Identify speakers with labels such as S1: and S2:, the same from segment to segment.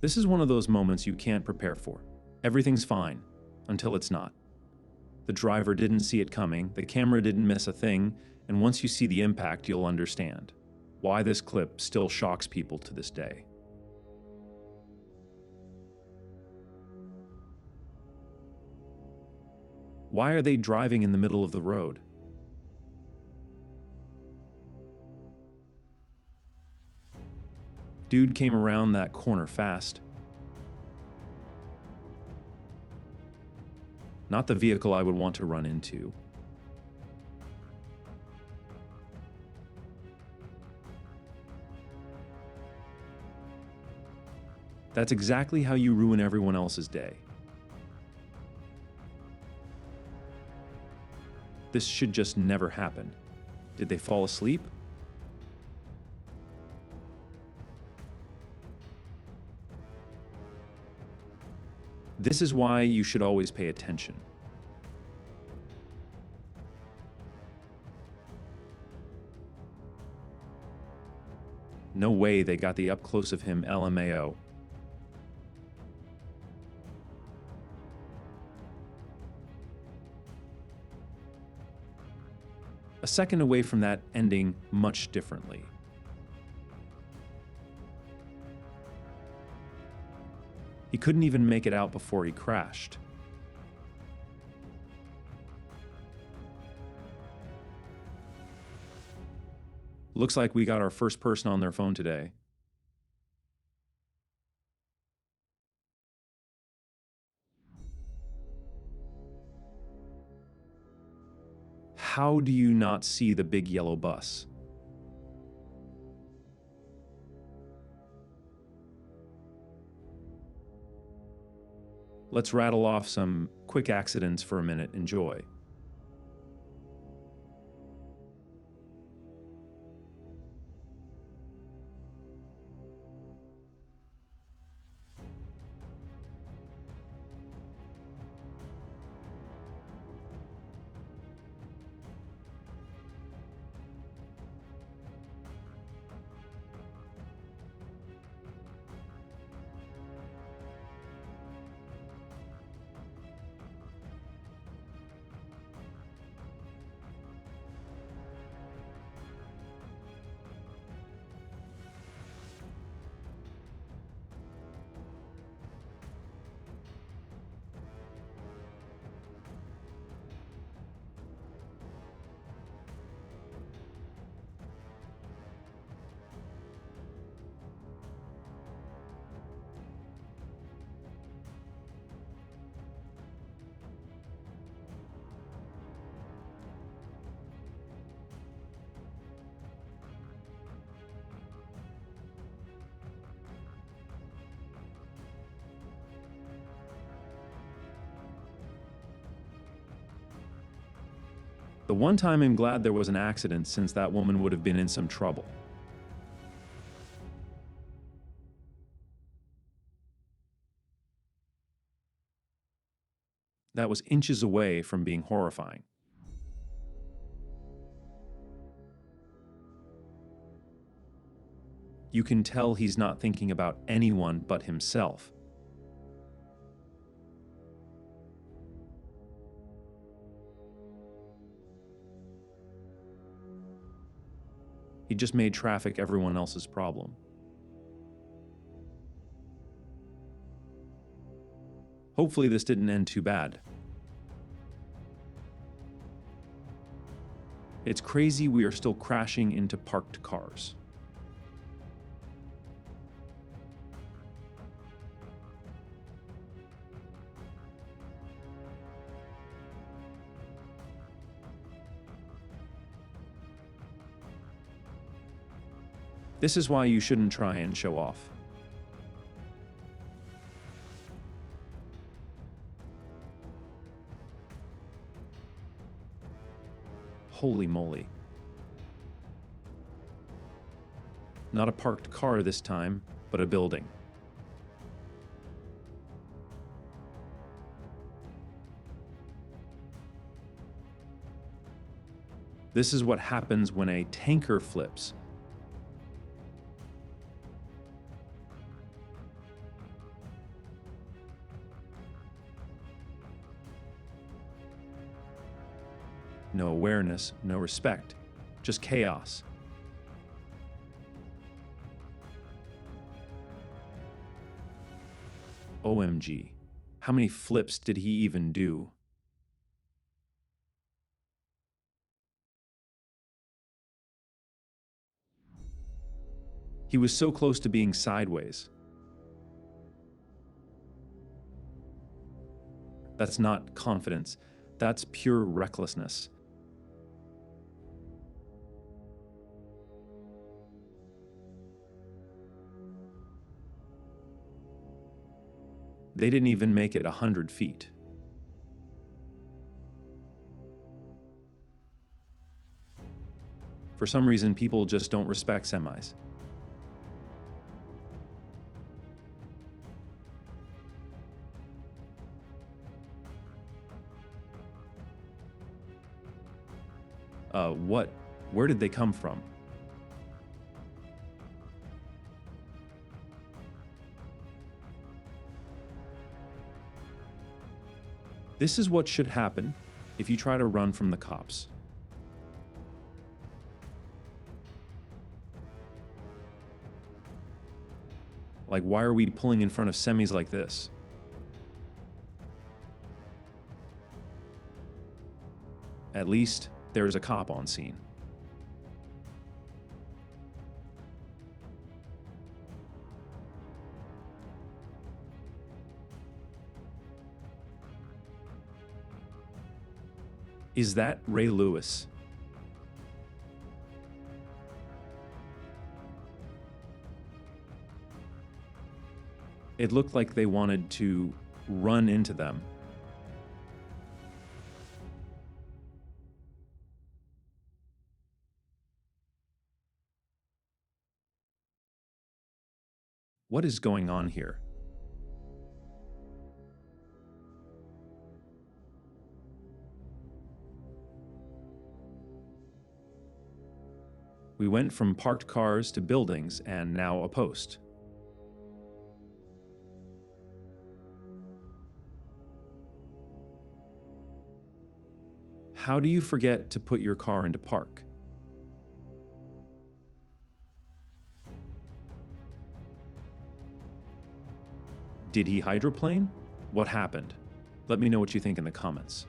S1: This is one of those moments you can't prepare for. Everything's fine, until it's not. The driver didn't see it coming, the camera didn't miss a thing, and once you see the impact, you'll understand why this clip still shocks people to this day. Why are they driving in the middle of the road? Dude came around that corner fast. Not the vehicle I would want to run into. That's exactly how you ruin everyone else's day. This should just never happen. Did they fall asleep? This is why you should always pay attention. No way they got the up close of him, LMAO. A second away from that ending much differently. He couldn't even make it out before he crashed. Looks like we got our first person on their phone today. How do you not see the big yellow bus? Let's rattle off some quick accidents for a minute. Enjoy. The one time I'm glad there was an accident, since that woman would have been in some trouble. That was inches away from being horrifying. You can tell he's not thinking about anyone but himself. He just made traffic everyone else's problem. Hopefully this didn't end too bad. It's crazy we are still crashing into parked cars. This is why you shouldn't try and show off. Holy moly. Not a parked car this time, but a building. This is what happens when a tanker flips. No awareness, no respect, just chaos. OMG, how many flips did he even do? He was so close to being sideways. That's not confidence, that's pure recklessness. They didn't even make it 100 feet. For some reason, people just don't respect semis. What? Where did they come from? This is what should happen if you try to run from the cops. Like, why are we pulling in front of semis like this? At least there's a cop on scene. Is that Ray Lewis? It looked like they wanted to run into them. What is going on here? We went from parked cars to buildings and now a post. How do you forget to put your car into park? Did he hydroplane? What happened? Let me know what you think in the comments.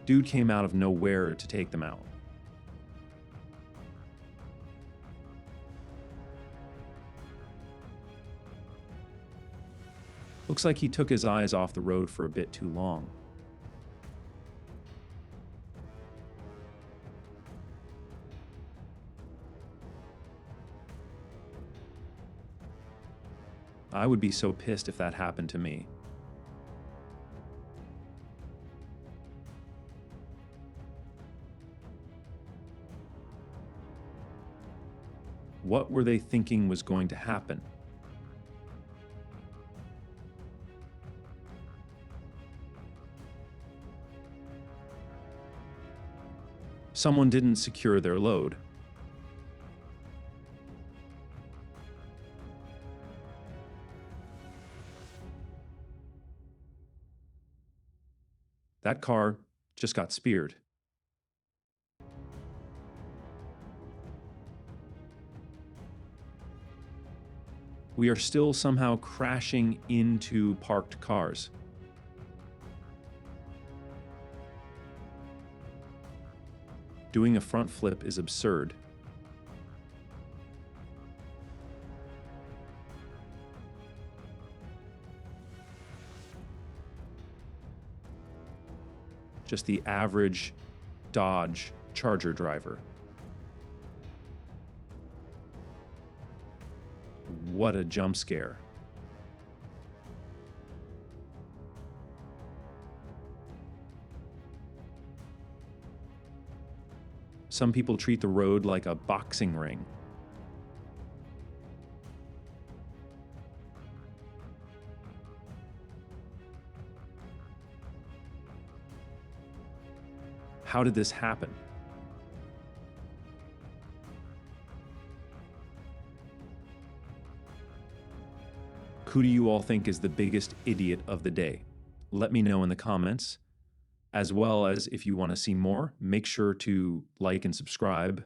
S1: Dude came out of nowhere to take them out. Looks like he took his eyes off the road for a bit too long. I would be so pissed if that happened to me. What were they thinking was going to happen? Someone didn't secure their load. That car just got speared. We are still somehow crashing into parked cars. Doing a front flip is absurd. Just the average Dodge Charger driver. What a jump scare. Some people treat the road like a boxing ring. How did this happen? Who do you all think is the biggest idiot of the day? Let me know in the comments. As well as if you want to see more, make sure to like and subscribe